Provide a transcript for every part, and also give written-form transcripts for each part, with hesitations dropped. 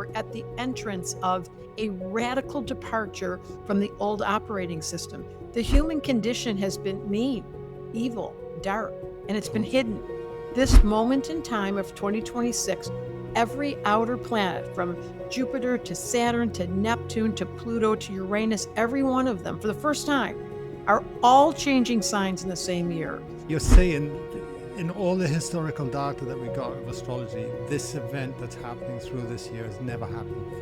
we're at the entrance of a radical departure from the old operating system. The human condition has been mean, evil, dark, and it's been hidden. This moment in time of 2026, every outer planet, from Jupiter to Saturn to Neptune to Pluto to Uranus, every one of them, for the first time, are all changing signs in the same year. You're saying in all the historical data that we got of astrology, this event that's happening through this year has never happened before.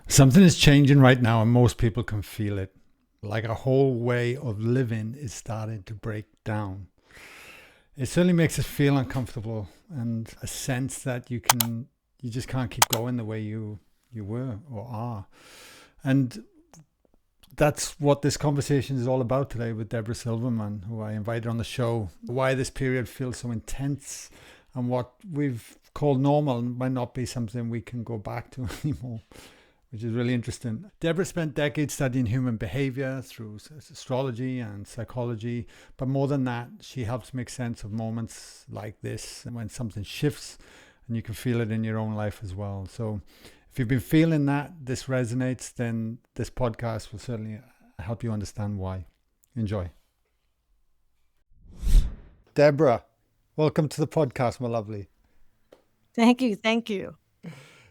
Something is changing right now, and most people can feel it. Like a whole way of living is starting to break down. It certainly makes us feel uncomfortable, and a sense that you just can't keep going the way you were or are. And that's what this conversation is all about today with Debra Silverman, who I invited on the show. Why this period feels so intense, and what we've called normal might not be something we can go back to anymore, which is really interesting. Debra spent decades studying human behavior through astrology and psychology, but more than that, she helps make sense of moments like this, and when something shifts, and you can feel it in your own life as well. So if you've been feeling that this resonates, then this podcast will certainly help you understand why. Enjoy. Debra, welcome to the podcast, my lovely. Thank you. Thank you.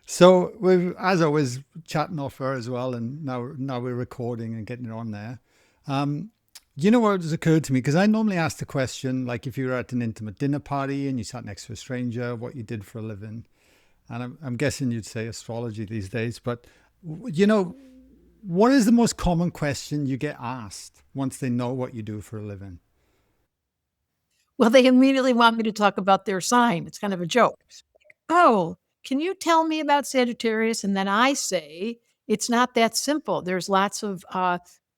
So we've, as always, chatting off her as well, and now we're recording and getting it on there. You know what has occurred to me? Because I normally ask the question, like if you were at an intimate dinner party and you sat next to a stranger, what you did for a living. And I'm guessing you'd say astrology these days. But, you know, what is the most common question you get asked once they know what you do for a living? Well, they immediately want me to talk about their sign. It's kind of a joke. Oh, can you tell me about Sagittarius? And then I say, it's not that simple. There's lots of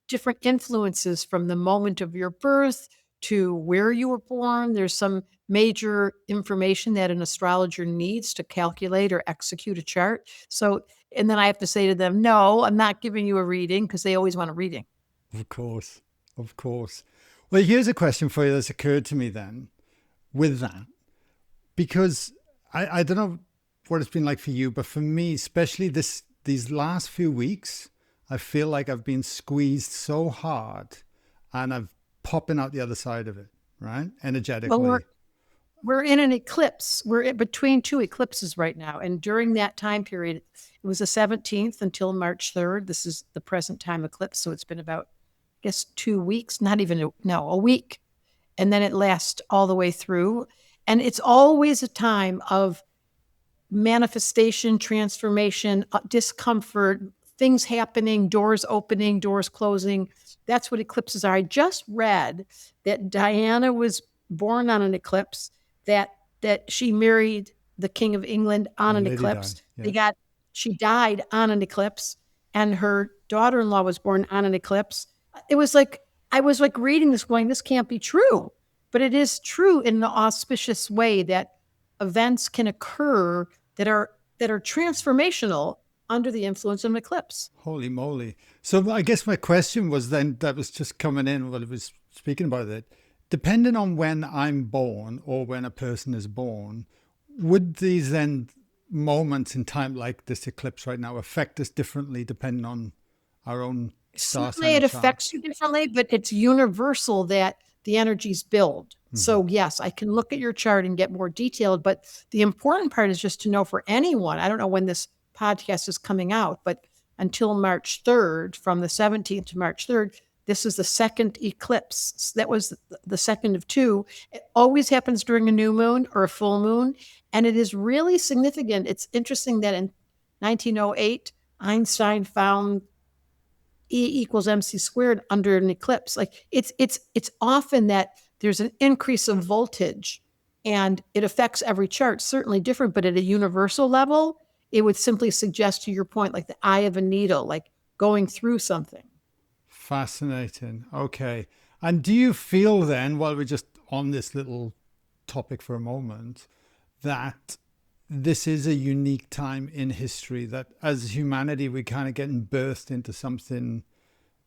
different influences from the moment of your birth to where you were born. There's some major information that an astrologer needs to calculate or execute a chart. So, and then I have to say to them, no, I'm not giving you a reading, because they always want a reading. Of course. Of course. Well, here's a question for you that's occurred to me then with that, because I don't know what it's been like for you, but for me, especially these last few weeks, I feel like I've been squeezed so hard and I'm popping out the other side of it, right? Energetically. Well, we're in an eclipse. We're in between two eclipses right now. And during that time period, it was the 17th until March 3rd. This is the present time eclipse. So it's been about, I guess, 2 weeks, not even, a week. And then it lasts all the way through. And it's always a time of manifestation, transformation, discomfort, things happening, doors opening, doors closing. That's what eclipses are. I just read that Diana was born on an eclipse, that she married the King of England on an eclipse. Yeah. She died on an eclipse, and her daughter-in-law was born on an eclipse. It was like, I was like reading this going, this can't be true. But it is true in an auspicious way that events can occur that are transformational under the influence of an eclipse. Holy moly. So I guess my question was then, that was just coming in while I was speaking about it. Depending on when I'm born or when a person is born, would these then moments in time like this eclipse right now affect us differently depending on our own star sign? Certainly it affects you differently, but it's universal that the energies build. Mm-hmm. So yes, I can look at your chart and get more detailed, but the important part is just to know for anyone, I don't know when this podcast is coming out, but until March 3rd, from the 17th to March 3rd, this is the second eclipse. That was the second of two. It always happens during a new moon or a full moon, and it is really significant. It's interesting that in 1908, Einstein found E = mc squared under an eclipse. Like it's often that there's an increase of voltage, and it affects every chart, certainly different, but at a universal level, it would simply suggest, to your point, like the eye of a needle, like going through something. Fascinating. Okay. And do you feel then, while we're just on this little topic for a moment, that this is a unique time in history, that as humanity, we're kind of getting birthed into something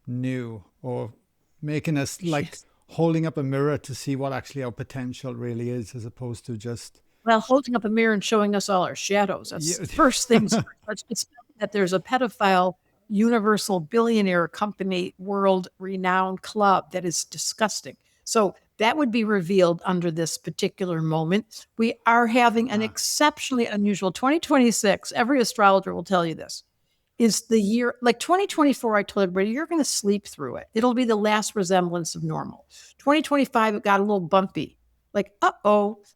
new, or making us like holding up a mirror to see what actually our potential really is, as opposed to just Well, holding up a mirror and showing us all our shadows. That's yeah. first things first. It's that there's a pedophile universal billionaire company, world renowned club that is disgusting. So that would be revealed under this particular moment. We are having an exceptionally unusual 2026. Every astrologer will tell you this is the year, like 2024. I told everybody, you're going to sleep through it. It'll be the last resemblance of normal. 2025, it got a little bumpy. Like,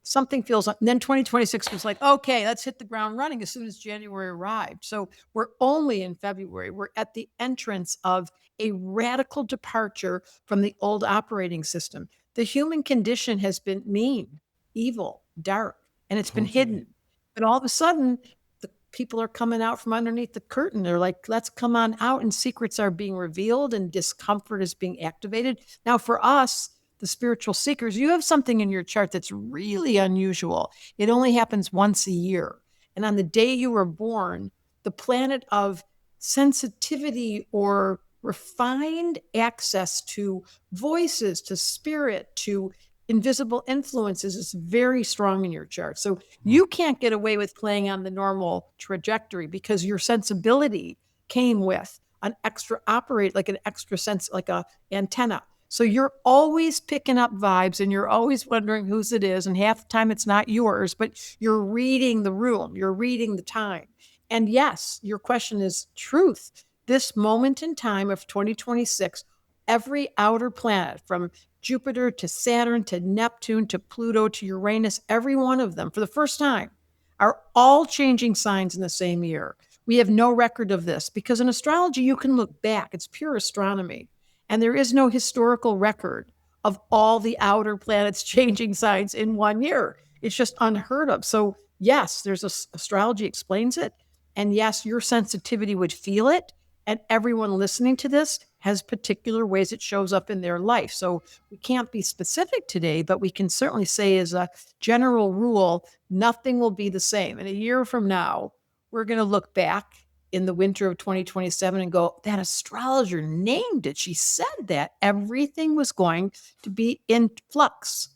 something feels. And then 2026 was like, okay, let's hit the ground running as soon as January arrived. So we're only in February. We're at the entrance of a radical departure from the old operating system. The human condition has been mean, evil, dark, and it's been Totally. hidden. But all of a sudden, the people are coming out from underneath the curtain. They're like, let's come on out, and secrets are being revealed, and discomfort is being activated. Now, for us, the spiritual seekers, you have something in your chart that's really unusual. It only happens once a year. And on the day you were born, the planet of sensitivity or refined access to voices, to spirit, to invisible influences is very strong in your chart. So you can't get away with playing on the normal trajectory because your sensibility came with an extra operate, like an extra sense, like a antenna. So you're always picking up vibes and you're always wondering whose it is. And half the time it's not yours, but you're reading the room, you're reading the time. And yes, your question is truth. This moment in time of 2026, every outer planet from Jupiter to Saturn to Neptune to Pluto to Uranus, every one of them for the first time are all changing signs in the same year. We have no record of this because in astrology, you can look back. It's pure astronomy. And there is no historical record of all the outer planets changing signs in 1 year. It's just unheard of. So, yes, astrology explains it. And yes, your sensitivity would feel it. And everyone listening to this has particular ways it shows up in their life. So we can't be specific today, but we can certainly say, as a general rule, nothing will be the same. And a year from now, we're going to look back in the winter of 2027 and go, that astrologer named it. She said that everything was going to be in flux.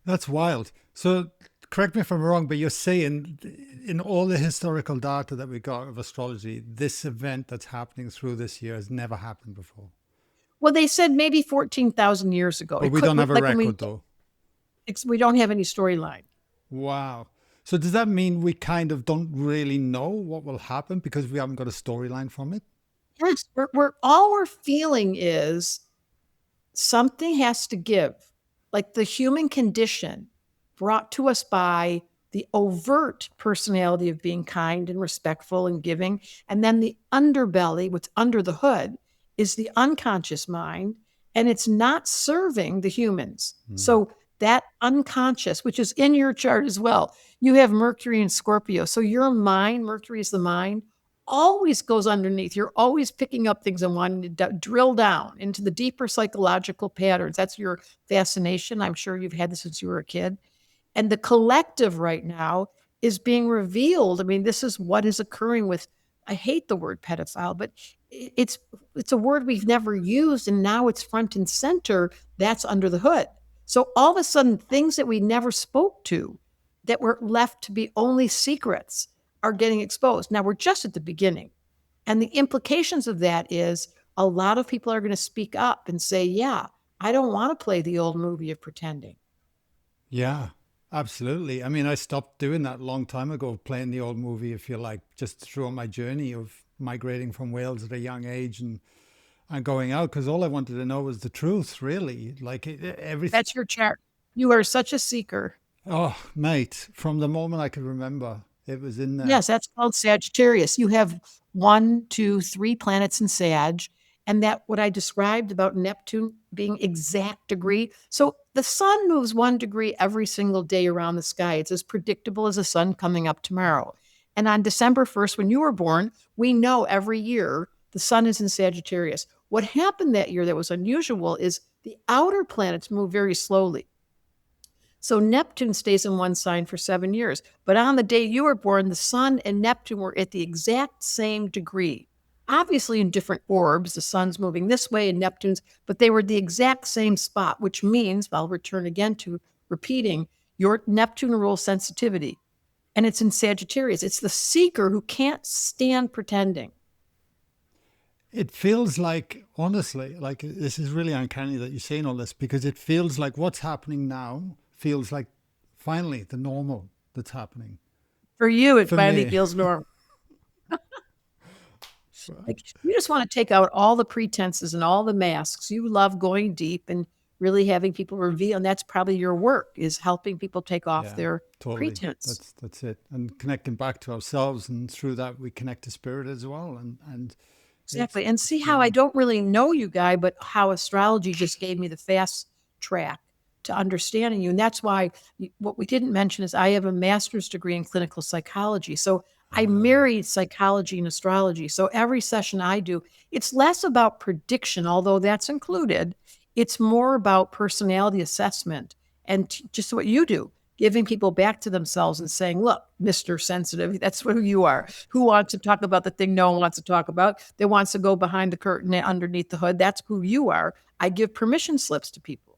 That's wild. So correct me if I'm wrong, but you're saying in all the historical data that we got of astrology, this event that's happening through this year has never happened before. Well, they said maybe 14,000 years ago. But It we could, don't have a like record though. we don't have any storyline. Wow. So does that mean we kind of don't really know what will happen because we haven't got a storyline from it? Yes, all we're feeling is something has to give. Like the human condition brought to us by the overt personality of being kind and respectful and giving. And then the underbelly, what's under the hood, is the unconscious mind, and it's not serving the humans. So that unconscious, which is in your chart as well, you have Mercury and Scorpio. So your mind, Mercury is the mind, always goes underneath. You're always picking up things and wanting to drill down into the deeper psychological patterns. That's your fascination. I'm sure you've had this since you were a kid. And the collective right now is being revealed. I mean, this is what is occurring with, I hate the word pedophile, but it's a word we've never used, and now it's front and center. That's under the hood. So all of a sudden, things that we never spoke to, that were left to be only secrets, are getting exposed. Now we're just at the beginning. And the implications of that is a lot of people are going to speak up and say, yeah, I don't want to play the old movie of pretending. Yeah, absolutely. I mean, I stopped doing that a long time ago, playing the old movie, if you like, just throughout my journey of migrating from Wales at a young age and going out, because all I wanted to know was the truth, really. Like everything. That's your chart. You are such a seeker. Oh, mate, from the moment I could remember, it was in there. Yes, that's called Sagittarius. You have 1, 2, 3 planets in Sag. And that what I described about Neptune being exact degree. So the sun moves 1 degree every single day around the sky. It's as predictable as the sun coming up tomorrow. And on December 1st, when you were born, we know every year the sun is in Sagittarius. What happened that year that was unusual is the outer planets move very slowly. So Neptune stays in one sign for 7 years. But on the day you were born, the sun and Neptune were at the exact same degree. obviously in different orbs. The sun's moving this way and Neptune's, but they were the exact same spot, which means, I'll return again to repeating, your Neptune rules sensitivity. And it's in Sagittarius. It's the seeker who can't stand pretending. It feels like, honestly, like this is really uncanny that you're saying all this, because it feels like what's happening now feels like finally the normal that's happening For you, it for finally me. feels normal. Like you just want to take out all the pretenses and all the masks. You love going deep and really having people reveal, and that's probably your work, is helping people take off Yeah, their totally. pretense. That's it. And connecting back to ourselves, and through that we connect to spirit as well. And it's Exactly. And see how yeah. I don't really know you, Guy, but how astrology just gave me the fast track to understanding you. And that's why what we didn't mention is I have a master's degree in clinical psychology. So I married psychology and astrology. So every session I do, it's less about prediction, although that's included. It's more about personality assessment and just what you do, giving people back to themselves and saying, look, Mr. Sensitive, that's who you are. Who wants to talk about the thing no one wants to talk about? That wants to go behind the curtain underneath the hood. That's who you are. I give permission slips to people.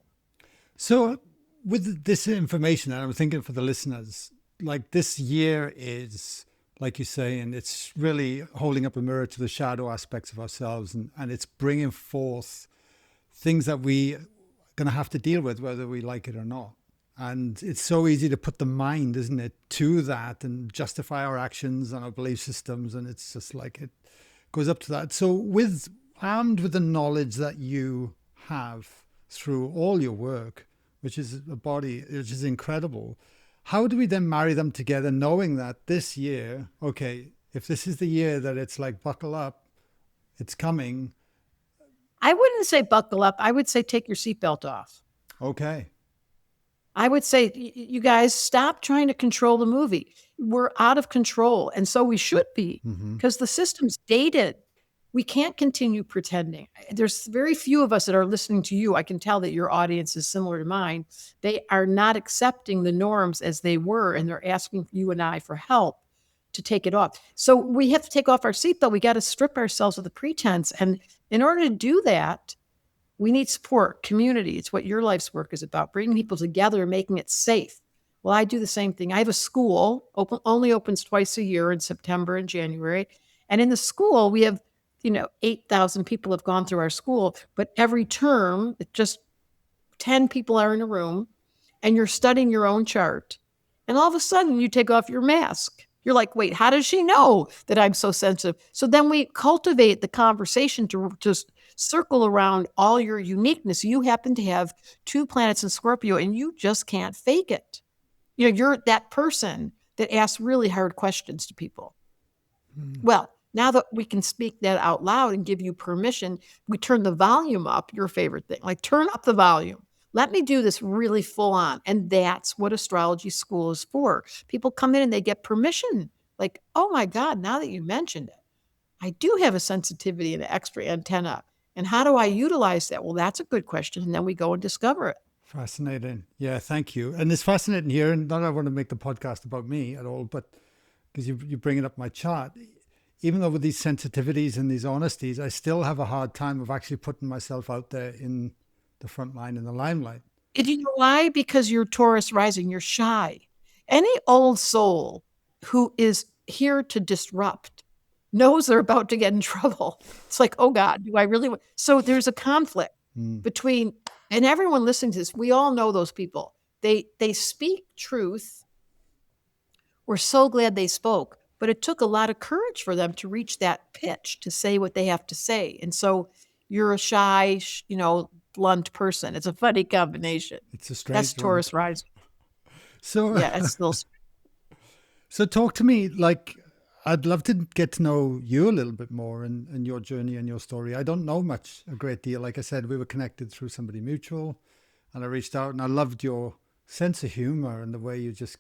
So with this information, and I'm thinking for the listeners, like this year is, like you say, and it's really holding up a mirror to the shadow aspects of ourselves, and it's bringing forth things that we are going to have to deal with, whether we like it or not. And it's so easy to put the mind, isn't it, to that and justify our actions and our belief systems. And it's just like it goes up to that. So with armed with the knowledge that you have through all your work, which is a body, which is incredible, how do we then marry them together, knowing that this year, okay, if this is the year that it's like buckle up, it's coming. I wouldn't say buckle up. I would say take your seatbelt off. Okay. I would say, you guys, stop trying to control the movie. We're out of control. And so we should be, Mm-hmm. because the system's dated. We can't continue pretending. There's very few of us that are listening to you. I can tell that your audience is similar to mine. They are not accepting the norms as they were, and they're asking you and I for help to take it off. So we have to take off our seatbelt. We got to strip ourselves of the pretense. And in order to do that, we need support, community. It's what your life's work is about, bringing people together and making it safe. Well, I do the same thing. I have a school, only opens twice a year in September and January. And in the school, we have, 8,000 people have gone through our school, but every term, it just 10 people are in a room and you're studying your own chart. And all of a sudden you take off your mask. You're like, wait, how does she know that I'm so sensitive? So then we cultivate the conversation to just circle around all your uniqueness. You happen to have 2 planets in Scorpio and you just can't fake it. You're that person that asks really hard questions to people. Well, now that we can speak that out loud and give you permission, we turn the volume up, your favorite thing, like turn up the volume. Let me do this really full on. And that's what astrology school is for. People come in and they get permission. Like, oh my God, now that you mentioned it, I do have a sensitivity and an extra antenna. And how do I utilize that? Well, that's a good question. And then we go and discover it. Fascinating. Yeah, thank you. And it's fascinating here, and not that I want to make the podcast about me at all, but because you're bringing up my chart, even though with these sensitivities and these honesties, I still have a hard time of actually putting myself out there in the front line, in the limelight. And you know why? Because you're Taurus rising, you're shy. Any old soul who is here to disrupt knows they're about to get in trouble. It's like, oh God, do I really want? So there's a conflict between, and everyone listening to this, we all know those people. They speak truth. We're so glad they spoke, but it took a lot of courage for them to reach that pitch to say what they have to say. And so you're a shy, blunt person. It's a funny combination. It's a That's strange one. Taurus rising. So, Yeah, it's still. so talk to me. Like, I'd love to get to know you a little bit more and your journey and your story. I don't know a great deal. Like I said, we were connected through somebody mutual, and I reached out, and I loved your sense of humor and the way you just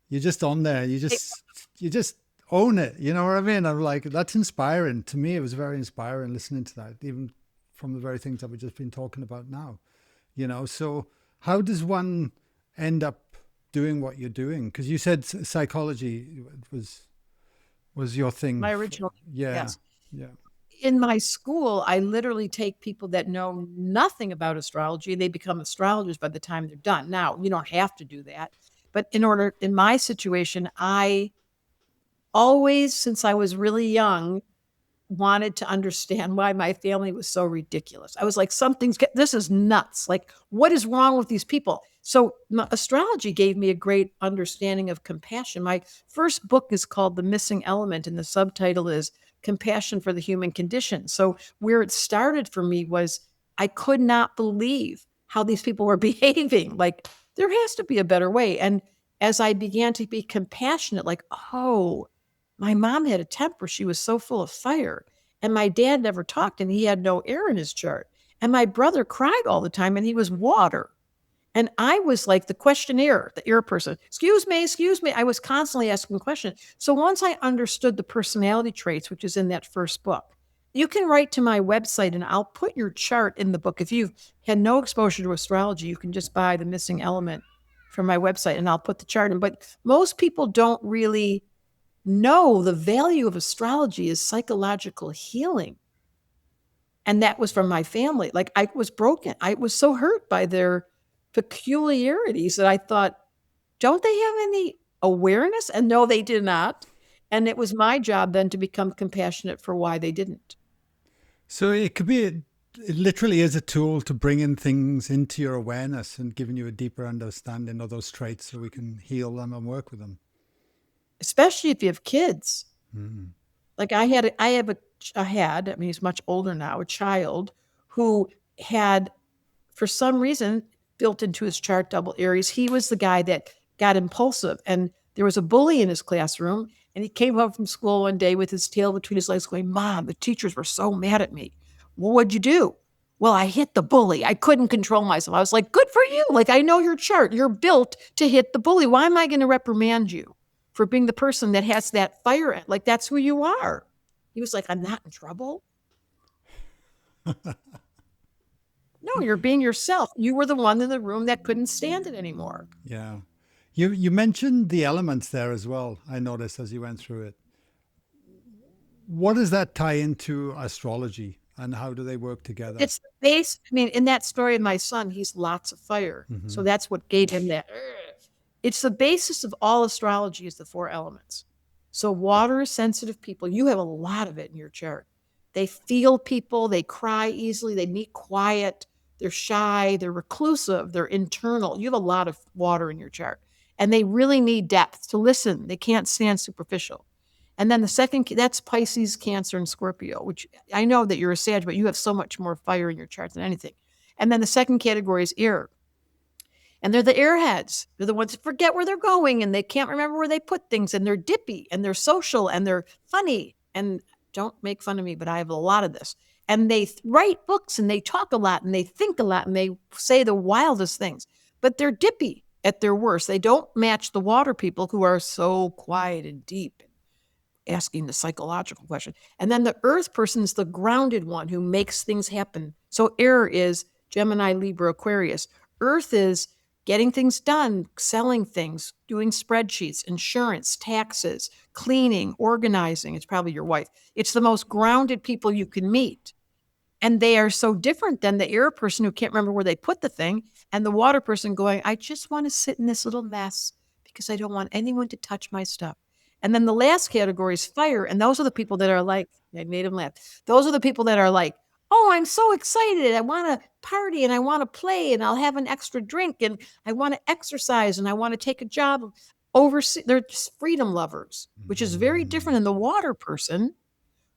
you're just on there. You just own it. You know what I mean? I'm like, that's inspiring. To me, it was very inspiring listening to that, even from the very things that we've just been talking about now. So how does one end up doing what you're doing? Because you said psychology was your thing. My original, Yeah. yes. Yeah. In my school, I literally take people that know nothing about astrology and they become astrologers by the time they're done. Now, you don't have to do that. But in my situation, I always, since I was really young, wanted to understand why my family was so ridiculous. I was like, this is nuts. Like, what is wrong with these people? So astrology gave me a great understanding of compassion. My first book is called The Missing Element, and the subtitle is Compassion for the Human Condition. So where it started for me was I could not believe how these people were behaving. Like, there has to be a better way. And as I began to be compassionate, like, oh, my mom had a temper. She was so full of fire. And my dad never talked and he had no air in his chart. And my brother cried all the time and he was water. And I was like the questionnaire, the air person. Excuse me, excuse me. I was constantly asking questions. So once I understood the personality traits, which is in that first book, you can write to my website and I'll put your chart in the book. If you've had no exposure to astrology, you can just buy The Missing Element from my website and I'll put the chart in. But most people don't really know the value of astrology is psychological healing. And that was from my family. Like, I was broken. I was so hurt by their peculiarities that I thought, don't they have any awareness? And no, they did not. And it was my job then to become compassionate for why they didn't. So it could be, it literally is a tool to bring in things into your awareness and giving you a deeper understanding of those traits so we can heal them and work with them. Especially if you have kids. Mm. Like I mean, he's much older now, a child who had, for some reason, built into his chart double Aries. He was the guy that got impulsive. And there was a bully in his classroom. And he came home from school one day with his tail between his legs going, Mom, the teachers were so mad at me. Well, what'd you do? Well, I hit the bully. I couldn't control myself. I was like, good for you. Like, I know your chart. You're built to hit the bully. Why am I going to reprimand you for being the person that has that fire? Like, that's who you are. He was like, I'm not in trouble. No, you're being yourself. You were the one in the room that couldn't stand it anymore. Yeah. You mentioned the elements there as well, I noticed as you went through it. What does that tie into astrology and how do they work together? It's the base. I mean, in that story of my son, he's lots of fire. Mm-hmm. So that's what gave him that. It's the basis of all astrology is the four elements. So water is sensitive people. You have a lot of it in your chart. They feel people. They cry easily. They need quiet. They're shy. They're reclusive. They're internal. You have a lot of water in your chart. And they really need depth to listen. They can't stand superficial. And then the second, that's Pisces, Cancer, and Scorpio, which I know that you're a Sag, but you have so much more fire in your chart than anything. And then the second category is air. And they're the airheads. They're the ones that forget where they're going and they can't remember where they put things. And they're dippy and they're social and they're funny. And don't make fun of me, but I have a lot of this. And they write books and they talk a lot and they think a lot and they say the wildest things. But they're dippy at their worst. They don't match the water people who are so quiet and deep, asking the psychological question. And then the earth person is the grounded one who makes things happen. So air is Gemini, Libra, Aquarius. Earth is getting things done, selling things, doing spreadsheets, insurance, taxes, cleaning, organizing. It's probably your wife. It's the most grounded people you can meet. And they are so different than the air person who can't remember where they put the thing and the water person going, I just want to sit in this little mess because I don't want anyone to touch my stuff. And then the last category is fire. And those are the people that are like, I made him laugh. Those are the people that are like, oh, I'm so excited. I want to party and I want to play and I'll have an extra drink and I want to exercise and I want to take a job overseas. They're just freedom lovers, which is very different than the water person.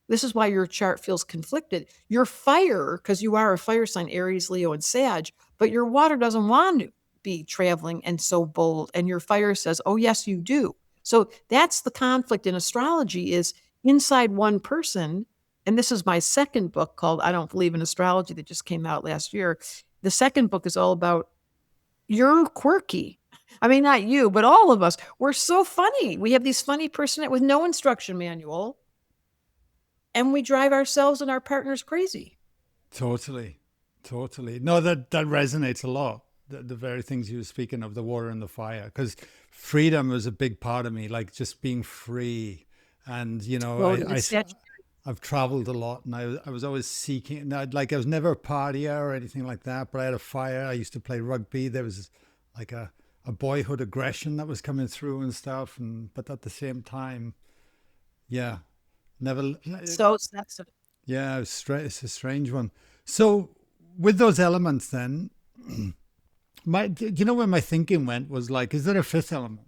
This is why your chart feels conflicted. Your fire, because you are a fire sign, Aries, Leo, and Sag, but your water doesn't want to be traveling and so bold. And your fire says, oh, yes, you do. So that's the conflict in astrology is inside one person. And this is my second book called I Don't Believe in Astrology that just came out last year. The second book is all about you're quirky. I mean, not you, but all of us. We're so funny. We have these funny personalities with no instruction manual. And we drive ourselves and our partners crazy. Totally. Totally. No, that resonates a lot. The very things you were speaking of, the water and the fire, because freedom was a big part of me, like just being free. And, you know, Well, I've traveled a lot, and I was always seeking. And I was never a partier or anything like that, but I had a fire. I used to play rugby. There was like a boyhood aggression that was coming through and stuff. And but at the same time, yeah, never. So that's Yeah, it's a strange one. So with those elements, then, do you know where my thinking went was like, is there a fifth element?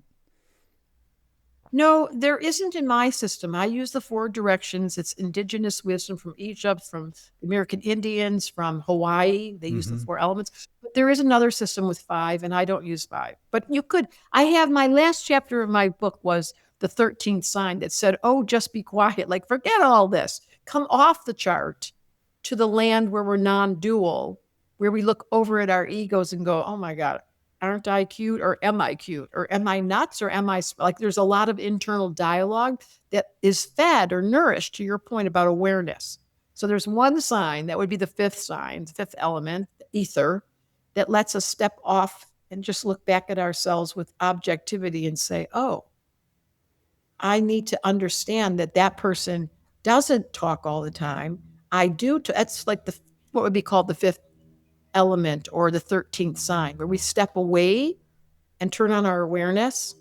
no, there isn't in my system. I use the four directions. It's indigenous wisdom from Egypt, from the American Indians, from Hawaii. They use the Hmm. four elements. But there is another system with five, and I don't use five. But you could, I have my last chapter of my book was the 13th sign that said, oh, just be quiet. Like, forget all this. Come off the chart to the land where we're non dual, where we look over at our egos and go, oh my God, aren't I cute or am I cute or am I nuts or am I like there's a lot of internal dialogue that is fed or nourished to your point about awareness. So there's one sign that would be the fifth sign, the fifth element, the ether, that lets us step off and just look back at ourselves with objectivity and say, oh, I need to understand that that person doesn't talk all the time. I do. That's like the what would be called the fifth element or the 13th sign, where we step away and turn on our awareness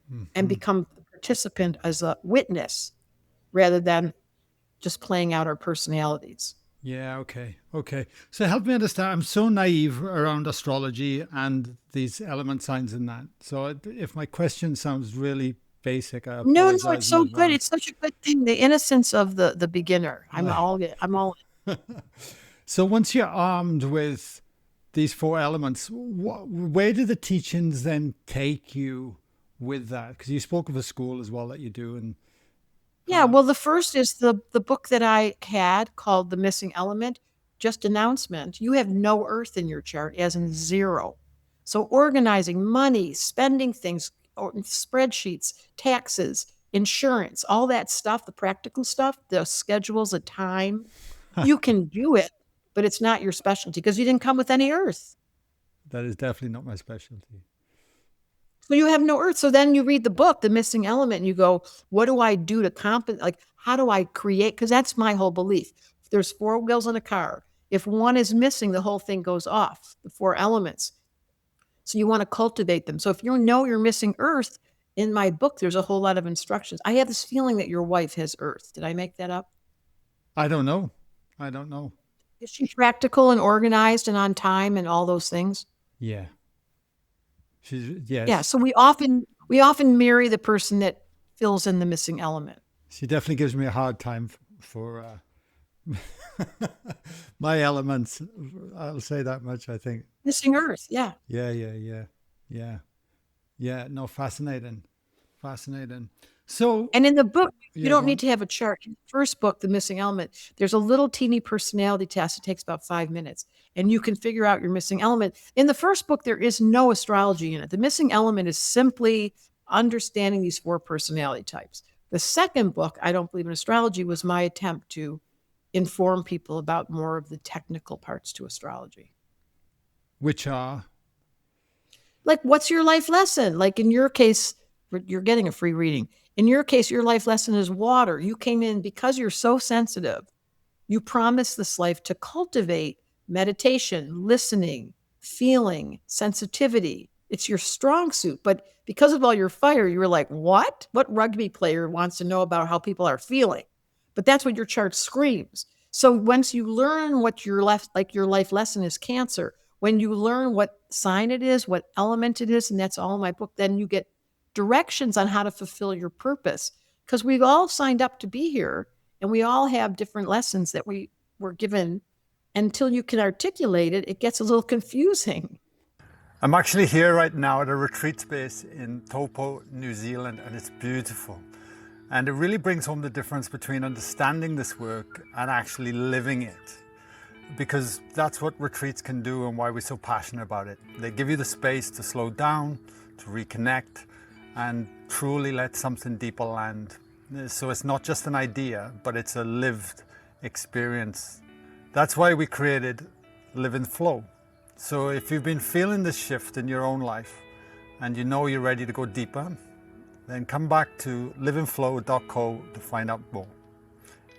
and Hmm. become the participant as a witness rather than just playing out our personalities. Yeah, okay. Okay. So help me understand. I'm so naive around astrology and these element signs and that. So if my question sounds really basic, I No, no, it's apologize in so good. advance. It's such a good thing. The innocence of the beginner. I'm all So once you're armed with these four elements, where do the teachings then take you with that? Because you spoke of a school as well that you do, and Yeah, well, the first is the book that I had called The Missing Element, just announcement. You have no earth in your chart, as in zero. So organizing money, spending things, or spreadsheets, taxes, insurance, all that stuff, the practical stuff, the schedules, the time, you can do it, but it's not your specialty because you didn't come with any earth. that is definitely not my specialty. So you have no earth. So then you read the book, The Missing Element, and you go, what do I do to compensate? Like, how do I create? Because that's my whole belief. If there's four wheels on a car. If one is missing, the whole thing goes off, the four elements. So you want to cultivate them. So if you know you're missing earth, in my book, there's a whole lot of instructions. I have this feeling that your wife has earth. Did I make that up? I don't know. I don't know. Is she practical and organized and on time and all those things? Yeah. Yeah. Yes. So we often marry the person that fills in the missing element. She definitely gives me a hard time for my elements. I'll say that much, I think. Missing earth. Yeah. Yeah, yeah, yeah, yeah, yeah. No, fascinating, fascinating. So, And in the book, you yeah, don't go need on. to have a chart. In the first book, The Missing Element, there's a little teeny personality test. It takes about 5 minutes, and you can figure out your missing element. In the first book, there is no astrology in it. The missing element is simply understanding these four personality types. The second book, I Don't Believe in Astrology, was my attempt to inform people about more of the technical parts to astrology. Which are Like, what's your life lesson? Like in your case, you're getting a free reading. In your case, your life lesson is water. You came in because you're so sensitive. You promised this life to cultivate meditation, listening, feeling, sensitivity. It's your strong suit. But because of all your fire, you were like, what? What rugby player wants to know about how people are feeling? But that's what your chart screams. So once you learn what your life lesson is Cancer, when you learn what sign it is, what element it is, and that's all in my book, then you get directions on how to fulfill your purpose. Because we've all signed up to be here and we all have different lessons that we were given. Until you can articulate it, it gets a little confusing. I'm actually here right now at a retreat space in Taupo, New Zealand, and it's beautiful. And it really brings home the difference between understanding this work and actually living it. Because that's what retreats can do and why we're so passionate about it. They give you the space to slow down, to reconnect, and truly let something deeper land. So it's not just an idea, but it's a lived experience. That's why we created Live in Flow. So if you've been feeling this shift in your own life and you know you're ready to go deeper, then come back to liveinflow.co to find out more.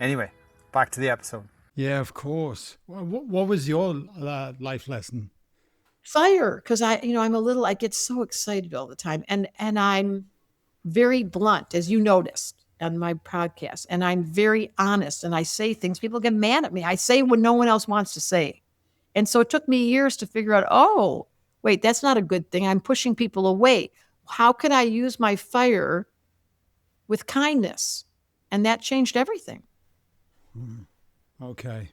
Anyway, back to the episode. Yeah, of course. What was your life lesson? Fire, because I get so excited all the time, and I'm very blunt, as you noticed on my podcast, and I'm very honest, and I say things. People get mad at me. I say what no one else wants to say, and so it took me years to figure out. Oh, wait, that's not a good thing. I'm pushing people away. How can I use my fire with kindness? And that changed everything. Okay.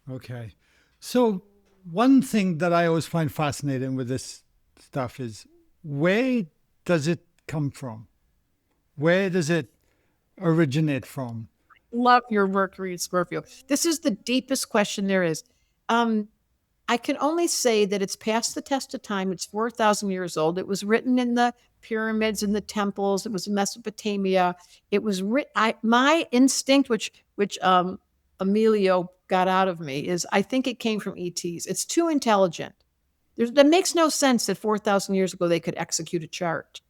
Okay. So one thing that I always find fascinating with this stuff is, where does it come from? Where does it originate from? Love your Mercury and Scorpio. This is the deepest question there is. I can only say that it's past the test of time. It's 4,000 years old. It was written in the pyramids and the temples. It was in Mesopotamia. It was my instinct, which Emilio got out of me, is I think it came from ETs. It's too intelligent. That makes no sense that 4,000 years ago they could execute a chart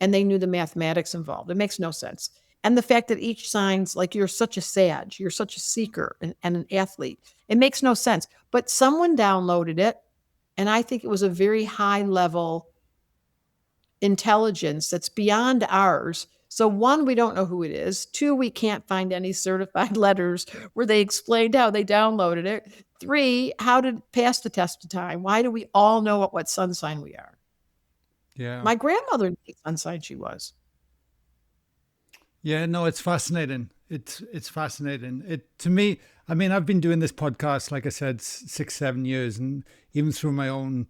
and they knew the mathematics involved. It makes no sense. And the fact that each sign's like, you're such a sage, you're such a seeker and an athlete. It makes no sense. But someone downloaded it, and I think it was a very high level intelligence that's beyond ours. So one, we don't know who it is. Two, we can't find any certified letters where they explained how they downloaded it. Three, how did it pass the test of time? Why do we all know what sun sign we are? Yeah. My grandmother knew what sun sign she was. Yeah, no, it's fascinating. It's fascinating. To me, I mean, I've been doing this podcast, like I said, 6-7 years, and even through my own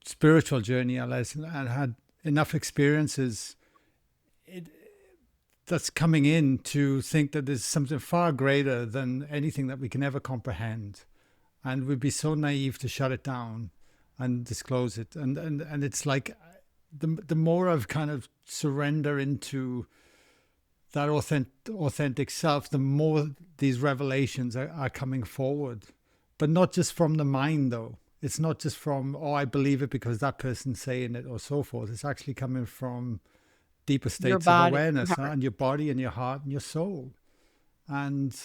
spiritual journey, I had enough experiences that's coming in to think that there's something far greater than anything that we can ever comprehend, and we'd be so naive to shut it down and disclose it. And it's like the more I've kind of surrender into that authentic self, the more these revelations are coming forward. But not just from the mind, though. It's not just from, oh, I believe it because that person's saying it, or so forth. It's actually coming from deeper states of awareness, and your body and your heart and your soul. And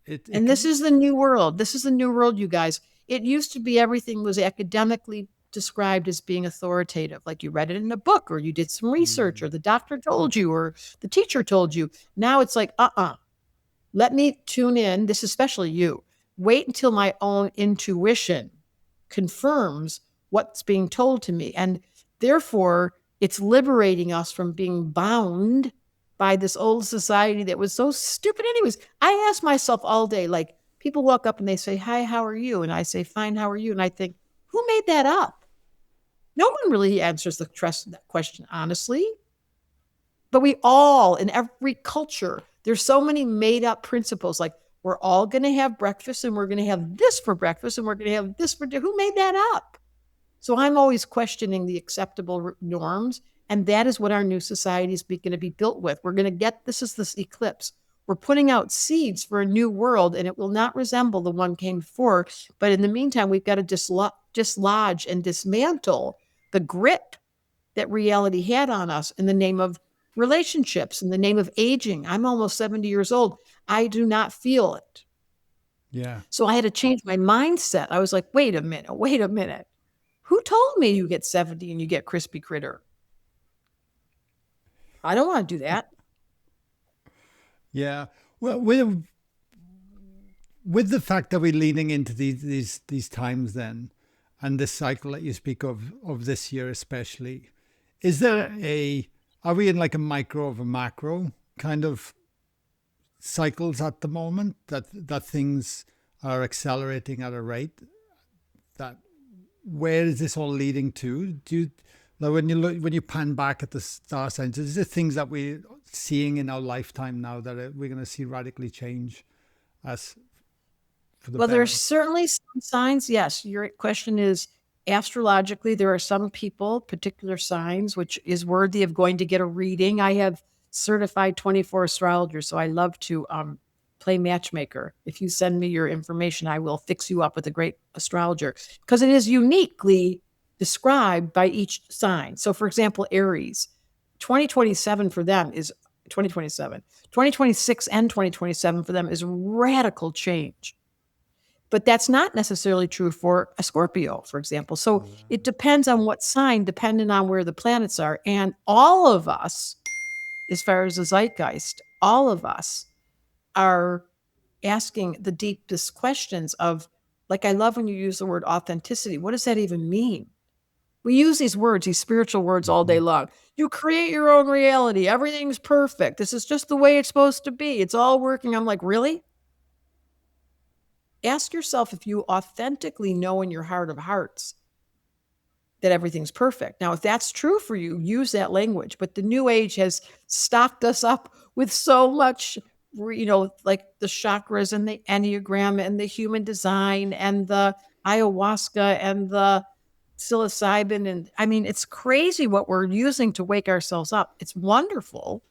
this is the new world. This is the new world, you guys. It used to be everything was academically described as being authoritative, like you read it in a book, or you did some research, or the doctor told you, or the teacher told you. Now it's like, let me tune in. This is especially you. Wait until my own intuition confirms what's being told to me. And therefore, it's liberating us from being bound by this old society that was so stupid. Anyways, I ask myself all day, like, people walk up and they say, hi, how are you? And I say, fine, how are you? And I think, who made that up? No one really answers that question honestly. But we all, in every culture, there's so many made up principles, like we're all going to have breakfast, and we're going to have this for breakfast, and we're going to have this for dinner. Who made that up? So I'm always questioning the acceptable norms. And that is what our new society is going to be built with. We're going to get, this eclipse. We're putting out seeds for a new world, and it will not resemble the one came before. But in the meantime, we've got to dislodge and dismantle the grip that reality had on us in the name of relationships, in the name of aging. I'm almost 70 years old. I do not feel it. Yeah. So I had to change my mindset. I was like, wait a minute. Who told me you get 70 and you get crispy critter? I don't want to do that. Yeah. Well, with the fact that we're leaning into these times then, and this cycle that you speak of this year especially, are we in like a micro of a macro kind of cycles at the moment, that things are accelerating at a rate that, where is this all leading to? Like when you pan back at the star signs, is there things that we're seeing in our lifetime now that we're going to see radically change us for the better? There's certainly some signs. Yes, your question is, astrologically, there are some people, particular signs, which is worthy of going to get a reading. I have certified 24 astrologers, so I love to play matchmaker. If you send me your information, I will fix you up with a great astrologer, because it is uniquely described by each sign. So for example, Aries, 2027 for them is 2027. 2026 and 2027 for them is radical change. But that's not necessarily true for a Scorpio, for example. So it depends on what sign, depending on where the planets are. And all of us, as far as the zeitgeist, all of us are asking the deepest questions of, like, I love when you use the word authenticity. What does that even mean? We use these words, these spiritual words all day long. You create your own reality. Everything's perfect. This is just the way it's supposed to be. It's all working. I'm like, really? Ask yourself if you authentically know in your heart of hearts that everything's perfect. Now, if that's true for you, use that language. But the new age has stocked us up with so much, like the chakras and the Enneagram and the human design and the ayahuasca and the psilocybin. And I mean, it's crazy what we're using to wake ourselves up. It's wonderful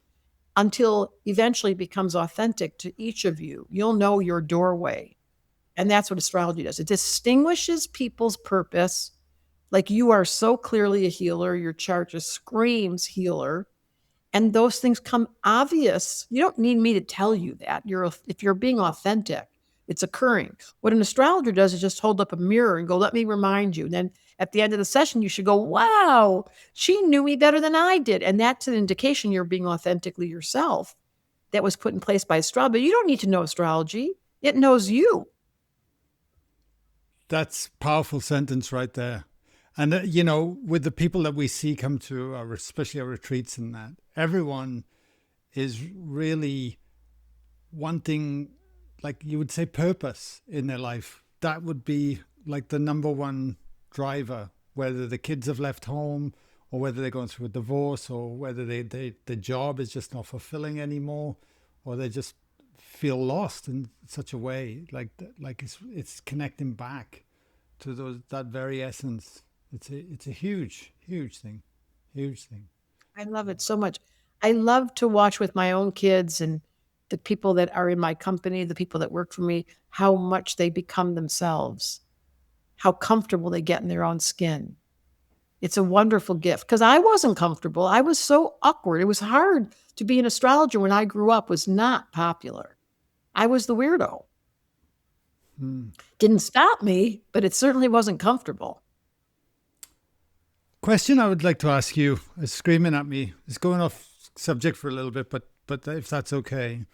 until eventually it becomes authentic to each of you. You'll know your doorway. And that's what astrology does. It distinguishes people's purpose. Like, you are so clearly a healer. Your chart just screams healer. And those things come obvious. You don't need me to tell you that. If you're being authentic, it's occurring. What an astrologer does is just hold up a mirror and go, let me remind you. And then at the end of the session, you should go, wow, she knew me better than I did. And that's an indication you're being authentically yourself. That was put in place by astrology. You don't need to know astrology. It knows you. That's powerful sentence right there. And, with the people that we see come to especially our retreats and that, everyone is really wanting, like you would say, purpose in their life. That would be like the number one driver, whether the kids have left home or whether they're going through a divorce or whether the job is just not fulfilling anymore or they just feel lost in such a way. Like it's connecting back to that very essence. It's a huge thing. I love it so much. I love to watch with my own kids and the people that are in my company, the people that work for me, how much they become themselves, how comfortable they get in their own skin. It's a wonderful gift because I wasn't comfortable. I was so awkward. It was hard to be an astrologer when I grew up. Was not popular. I was the weirdo. Didn't stop me, but it certainly wasn't comfortable. Question I would like to ask you is screaming at me. It's going off subject for a little bit, but if that's okay.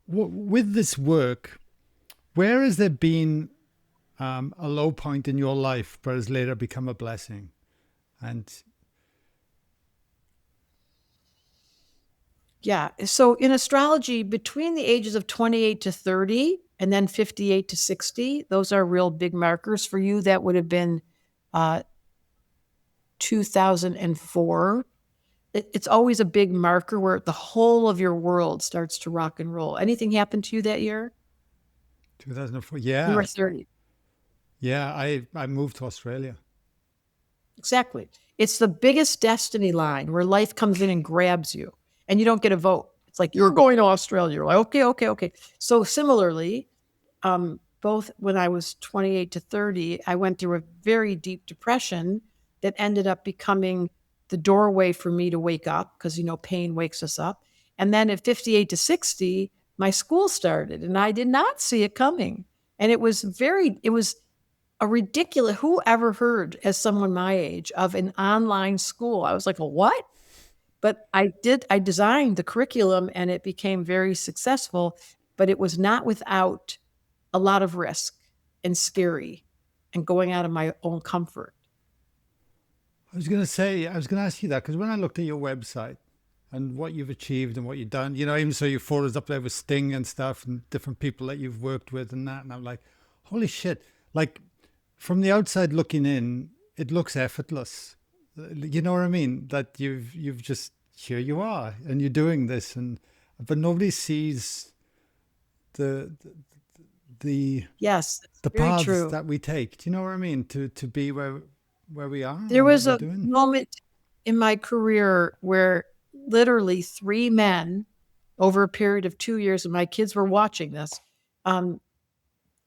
With this work, where has there been a low point in your life but has later become a blessing? And yeah, so in astrology, between the ages of 28 to 30 and then 58 to 60, those are real big markers for you. That would have been 2004. It's always a big marker where the whole of your world starts to rock and roll. Anything happened to you that year? 2004, You yeah. were 30. Yeah, I moved to Australia. Exactly. It's the biggest destiny line where life comes in and grabs you and you don't get a vote. It's like, you're going to Australia. You're like, okay. So similarly, both when I was 28 to 30, I went through a very deep depression that ended up becoming the doorway for me to wake up because, pain wakes us up. And then at 58 to 60, my school started and I did not see it coming. And it was a ridiculous, who ever heard, as someone my age, of an online school? I was like, well, what? But I designed the curriculum and it became very successful, but it was not without a lot of risk and scary and going out of my own comfort. I was going to ask you that because when I looked at your website and what you've achieved and what you've done, even so your photos up there with Sting and stuff and different people that you've worked with and that. And I'm like, holy shit. Like from the outside looking in, it looks effortless. You know what I mean? That you've just, here you are and you're doing this but nobody sees the yes, the very paths true. that we take. Do you know what I mean? To be where we are. There was a doing. moment in my career where literally 3 men over a period of 2 years, and my kids were watching this,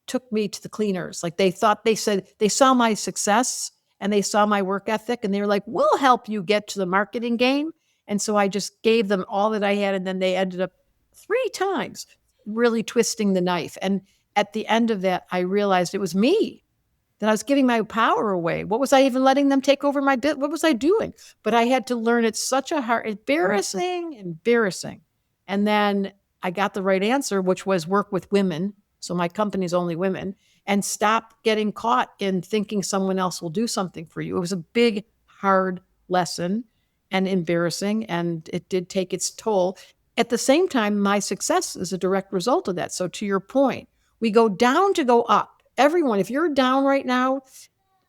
took me to the cleaners. Like they said they saw my success and they saw my work ethic and they were like, we'll help you get to the marketing game And so I just gave them all that I had. And then they ended up 3 times really twisting the knife. And at the end of that, I realized it was me, that I was giving my power away. What was I even letting them take over my bit? What was I doing? But I had to learn it's such a hard, embarrassing. And then I got the right answer, which was work with women. So my company's only women, and stop getting caught in thinking someone else will do something for you. It was a big, hard lesson and embarrassing, and it did take its toll. At the same time, my success is a direct result of that. So to your point, we go down to go up. Everyone, if you're down right now,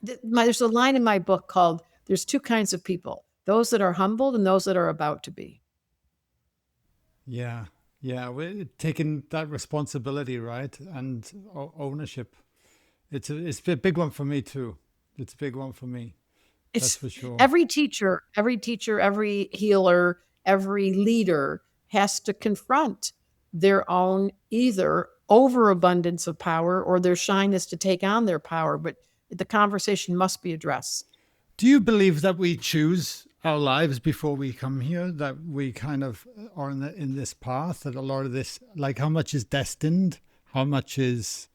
there's a line in my book called "There's 2 kinds of people: those that are humbled and those that are about to be." Yeah. Yeah. We're taking that responsibility, right? And ownership. It's a big one for me too. It's a big one for me. That's It's for sure. every teacher, every healer, every leader has to confront their own either overabundance of power or their shyness to take on their power. But the conversation must be addressed. Do you believe that we choose our lives before we come here? That we kind of are in this path? That a lot of this, like how much is destined? How much is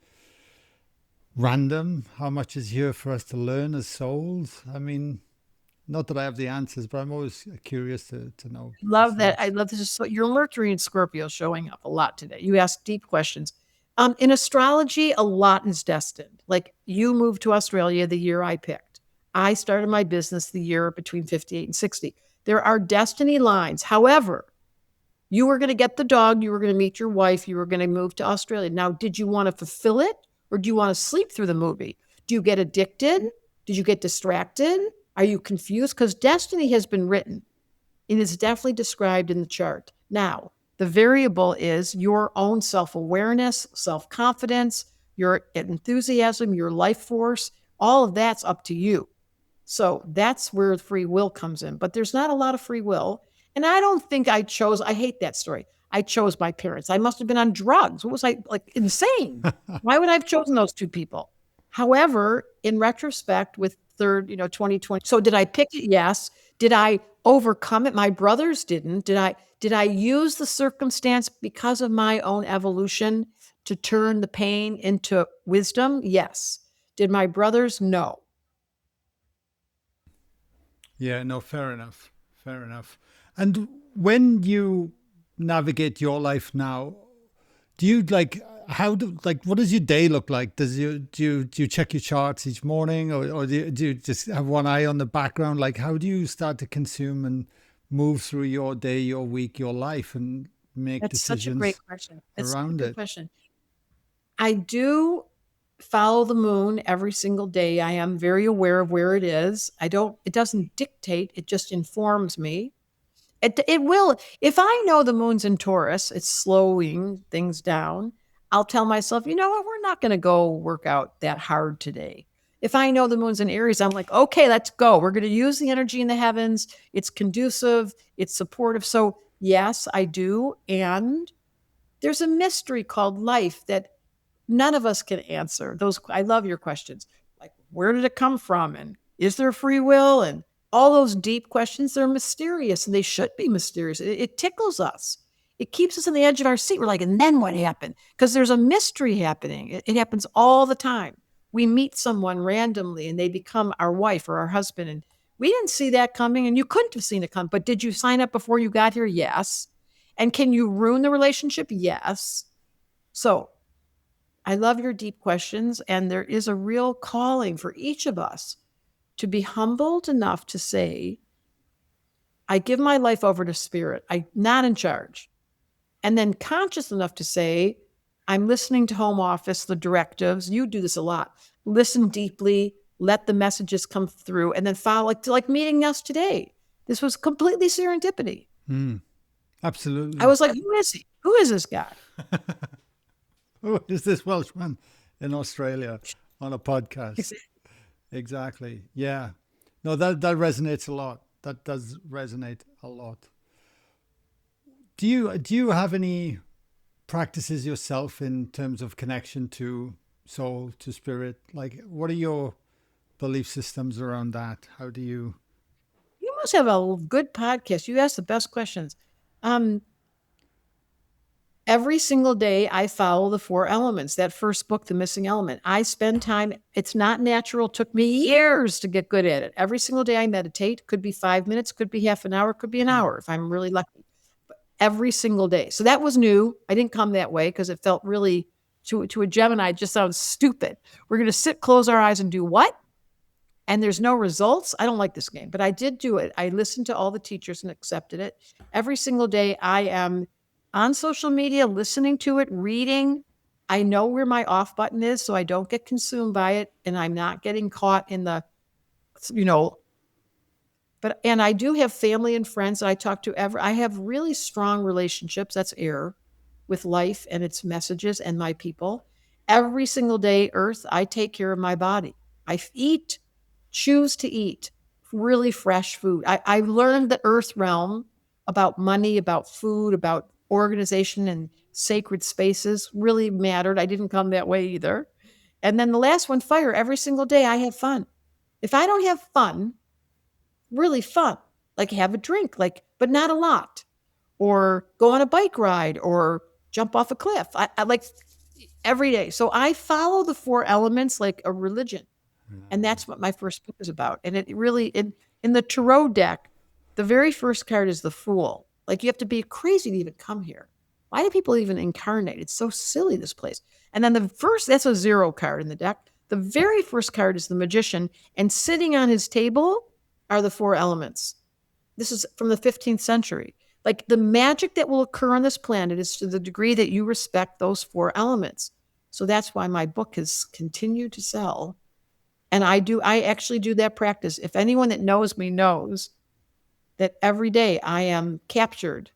random? How much is here for us to learn as souls? I mean, not that I have the answers, but I'm always curious to know. Love that. I love this. So your Mercury and Scorpio showing up a lot today. You ask deep questions. In astrology, a lot is destined. Like you moved to Australia the year I picked. I started my business the year between 58 and 60. There are destiny lines. However, you were going to get the dog, you were going to meet your wife, you were going to move to Australia. Now, did you want to fulfill it or do you want to sleep through the movie? Do you get addicted? Did you get distracted? Are you confused? Because destiny has been written. It is definitely described in the chart. Now, the variable is your own self-awareness, self-confidence, your enthusiasm, your life force. All of that's up to you. So that's where free will comes in. But there's not a lot of free will. And I don't think I hate that story. I chose my parents. I must have been on drugs. What was I, like, insane? Why would I have chosen those 2 people? However, in retrospect, with 2020, so did I pick it? Yes. Did I overcome it? My brothers didn't. Did I use the circumstance because of my own evolution to turn the pain into wisdom? Yes. Did my brothers? No. Yeah, no, fair enough. Fair enough. And when you navigate your life now, do you what does your day look like? Do you check your charts each morning, or do you just have one eye on the background? Like, how do you start to consume and move through your day, your week, your life, and make That's such a great decisions question. That's a around good it? question. I do follow the moon every single day. I am very aware of where it is. It doesn't dictate, it just informs me. It will, if I know the moon's in Taurus, it's slowing things down. I'll tell myself, you know what, we're not going to go work out that hard today. If I know the moon's in Aries, I'm like, okay, let's go. We're going to use the energy in the heavens. It's conducive, it's supportive. So, yes, I do. And there's a mystery called life that none of us can answer. I love your questions. Like, where did it come from? And is there free will? And all those deep questions, they're mysterious and they should be mysterious. It tickles us. It keeps us on the edge of our seat. We're like, and then what happened? Because there's a mystery happening. It happens all the time. We meet someone randomly and they become our wife or our husband. And we didn't see that coming and you couldn't have seen it come. But did you sign up before you got here? Yes. And can you ruin the relationship? Yes. So I love your deep questions. And there is a real calling for each of us to be humbled enough to say, I give my life over to spirit. I'm not in charge. And then conscious enough to say, I'm listening to home office, the directives. You do this a lot. Listen deeply, let the messages come through, and then follow, like meeting us today. This was completely serendipity. Absolutely. I was like, who is he? Who is this guy? Who is this Welshman in Australia on a podcast? Exactly. Yeah. No, that resonates a lot. That does resonate a lot. Do you have any practices yourself in terms of connection to soul, to spirit? Like, what are your belief systems around that? How do you? You always have a good podcast. You ask the best questions. Every single day I follow the 4 elements. That first book, The Missing Element. I spend time. It's not natural. It took me years to get good at it. Every single day I meditate. Could be 5 minutes, could be half an hour, could be an hour if I'm really lucky. But every single day. So that was new. I didn't come that way because it felt really, to a Gemini, it just sounds stupid. We're going to sit, close our eyes, and do what? And there's no results. I don't like this game, but I did do it. I listened to all the teachers and accepted it. Every single day I am on social media, listening to it, reading. I know where my off button is so I don't get consumed by it, and I'm not getting caught in the, you know, and I do have family and friends that I talk to I have really strong relationships. That's air with life and its messages and my people. Every single day, Earth, I take care of my body. I choose to eat really fresh food. I learned the Earth realm about money, about food, about organization and sacred spaces really mattered. I didn't come that way either. And then the last one, fire. Every single day I have fun. If I don't have fun, really fun, like have a drink, but not a lot, or go on a bike ride or jump off a cliff. I like every day. So I follow the 4 elements like a religion. And that's what my first book is about. And it really, in the tarot deck, the very first card is the Fool. Like, you have to be crazy to even come here. Why do people even incarnate? It's so silly, this place. And then that's a 0 card in the deck. The very first card is the Magician. And sitting on his table are the 4 elements. This is from the 15th century. Like, the magic that will occur on this planet is to the degree that you respect those 4 elements. So that's why my book has continued to sell. And I actually do that practice. If anyone that knows me knows that every day I am captured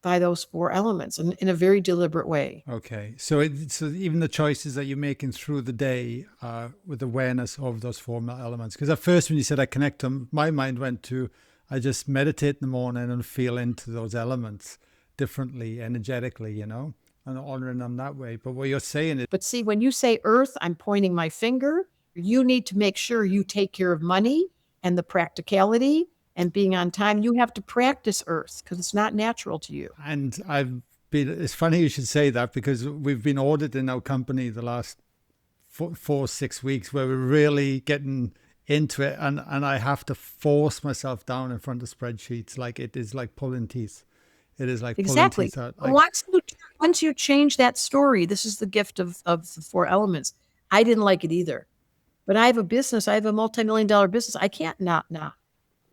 by those 4 elements in a very deliberate way. Okay. So even the choices that you're making through the day with awareness of those 4 elements. Because at first when you said I connect them, my mind went to, I just meditate in the morning and feel into those elements differently, energetically, and honoring them that way. But what you're saying is... But see, when you say Earth, I'm pointing my finger. You need to make sure you take care of money and the practicality and being on time. You have to practice Earth because it's not natural to you. And it's funny you should say that, because we've been auditing our company the last 4-6 weeks where we're really getting into it. And I have to force myself down in front of spreadsheets. Like, it is like pulling teeth. It is like pulling teeth out. Once you change that story, this is the gift of the 4 elements. I didn't like it either. But I have a business. I have a multi-million-dollar business. I can't not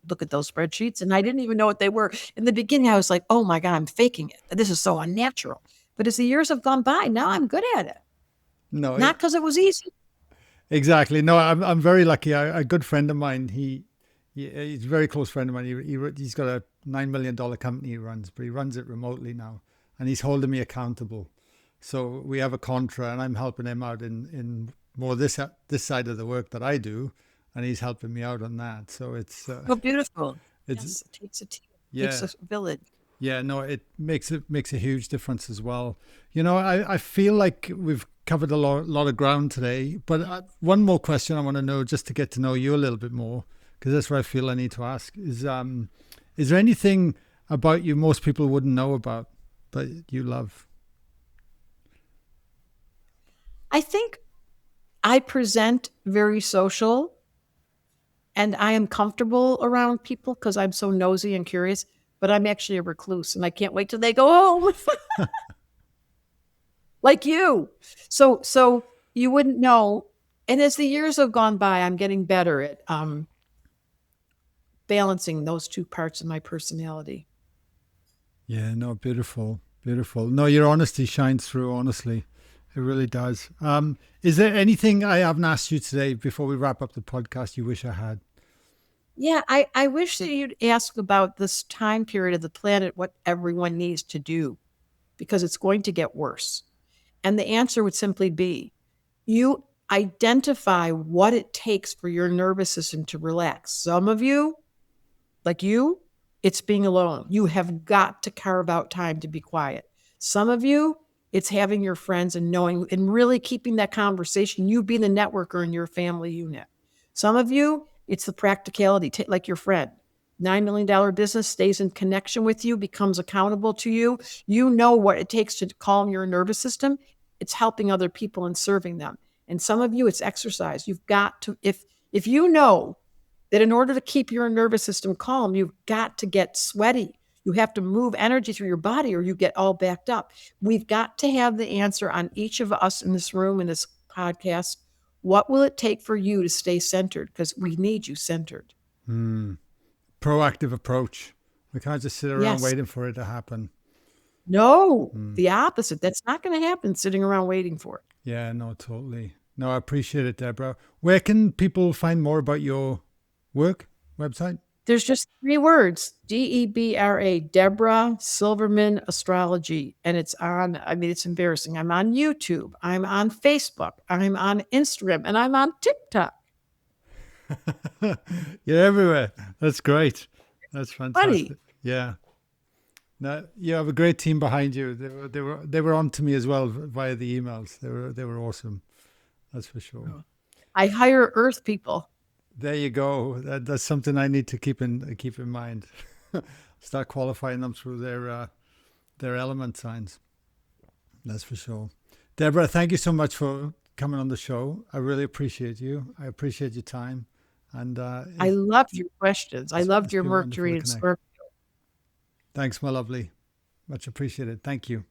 look at those spreadsheets. And I didn't even know what they were. In the beginning, I was like, oh my God, I'm faking it. This is so unnatural. But as the years have gone by, now I'm good at it. No, not because it was easy. Exactly. No, I'm very lucky. A good friend of mine, he's a very close friend of mine. He's got a $9 million company he runs, but he runs it remotely now. And he's holding me accountable. So we have a contra, and I'm helping him out in more this side of the work that I do, and he's helping me out on that. So it's beautiful. It takes a team. Yeah. It takes a village. Yeah, no, it makes a huge difference as well. I feel like we've covered a lot of ground today, but one more question I want to know, just to get to know you a little bit more, because that's what I feel I need to ask, is there anything about you most people wouldn't know about that you love? I think I present very social, and I am comfortable around people because I'm so nosy and curious, but I'm actually a recluse, and I can't wait till they go home. Like you. So you wouldn't know. And as the years have gone by, I'm getting better at balancing those 2 parts of my personality. Yeah, no, beautiful. No, your honesty shines through, honestly. It really does. Is there anything I haven't asked you today before we wrap up the podcast you wish I had? Yeah, I wish that you'd ask about this time period of the planet, what everyone needs to do, because it's going to get worse. And the answer would simply be, you identify what it takes for your nervous system to relax. Some of you, like you, it's being alone. You have got to carve out time to be quiet. Some of you, it's having your friends and knowing and really keeping that conversation, you being the networker in your family unit. Some of you, it's the practicality, like your friend. $9 million business stays in connection with you, becomes accountable to you. You know what it takes to calm your nervous system. It's helping other people and serving them. And some of you, it's exercise. You've got to, if you know that in order to keep your nervous system calm, you've got to get sweaty. You have to move energy through your body or you get all backed up. We've got to have the answer on each of us in this room, in this podcast. What will it take for you to stay centered? Because we need you centered. Proactive approach. We can't just sit around Yes. waiting for it to happen. No, the opposite. That's not going to happen sitting around waiting for it. Yeah, no, totally. No, I appreciate it, Debra. Where can people find more about your work website? There's just 3 words, Debra, Debra Silverman Astrology. And it's on, I mean, it's embarrassing. I'm on YouTube. I'm on Facebook. I'm on Instagram. And I'm on TikTok. You're everywhere. That's great. That's fantastic. Funny. Yeah. No, you have a great team behind you. They were on to me as well via the emails. They were awesome. That's for sure. I hire Earth people. There you go. That's something I need to keep in mind. Start qualifying them through their element signs. That's for sure. Debra, thank you so much for coming on the show. I really appreciate you. I appreciate your time. And I loved your questions. I loved your Mercury and Scorpio. Thanks, my lovely. Much appreciated. Thank you.